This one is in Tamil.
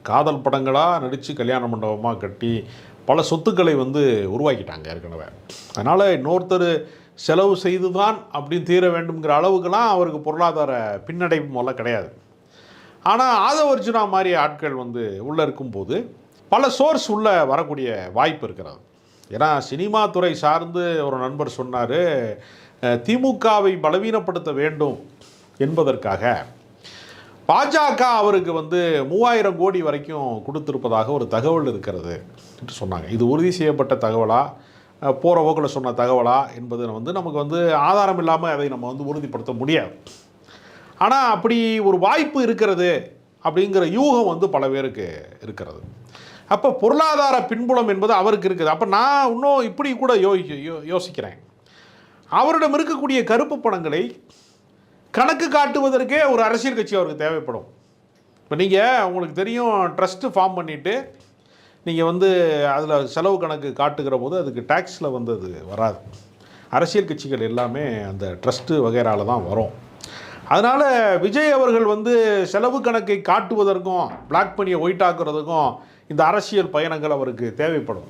காதல் படங்களாக நடித்து கல்யாண மண்டபமாக கட்டி பல சொத்துக்களை வந்து உருவாக்கிட்டாங்க ஏற்கனவே. அதனால் இன்னொருத்தர் செலவு செய்து தான் அப்படின்னு தீர வேண்டுங்கிற அளவுக்கெல்லாம் அவருக்கு பொருளாதார பின்னடைவு முதல்ல கிடையாது. ஆனால் ஆதவ அர்ஜுனா மாதிரி ஆட்கள் வந்து உள்ளே இருக்கும்போது பல சோர்ஸ் உள்ளே வரக்கூடிய வாய்ப்பு இருக்கிறது. ஏன்னா சினிமா துறை சார்ந்து ஒரு நண்பர் சொன்னார், திமுகவை பலவீனப்படுத்த வேண்டும் என்பதற்காக பாஜக அவருக்கு வந்து 3000 கோடி வரைக்கும் கொடுத்திருப்பதாக ஒரு தகவல் இருக்கிறது என்று சொன்னாங்க. இது உறுதி செய்யப்பட்ட தகவலா, போகிற போக்கில் சொன்ன தகவலா என்பது வந்து நமக்கு வந்து ஆதாரம் இல்லாமல் அதை நம்ம வந்து உறுதிப்படுத்த முடியாது. ஆனால் அப்படி ஒரு வாய்ப்பு இருக்கிறது அப்படிங்கிற யூகம் வந்து பல பேருக்கு இருக்கிறது. அப்போ பொருளாதார பின்புலம் என்பது அவருக்கு இருக்குது. அப்போ நான் இன்னும் இப்படி கூட யோசிக்கிறேன், அவரிடம் இருக்கக்கூடிய கருப்பு பணங்களை கணக்கு காட்டுவதற்கே ஒரு அரசியல் கட்சி அவருக்கு தேவைப்படும். இப்போ நீங்கள் உங்களுக்கு தெரியும், ட்ரஸ்ட்டு ஃபார்ம் பண்ணிவிட்டு நீங்கள் வந்து அதில் செலவு கணக்கு காட்டுகிற போது அதுக்கு டேக்ஸில் வந்து அது வராது. அரசியல் கட்சிகள் எல்லாமே அந்த ட்ரஸ்ட்டு வகைரால தான் வரும். அதனால் விஜய் அவர்கள் வந்து செலவு கணக்கை காட்டுவதற்கும் பிளாக் பண்ணியை ஒயிட் ஆக்குறதுக்கும் இந்த அரசியல் பயணங்கள் அவருக்கு தேவைப்படும்.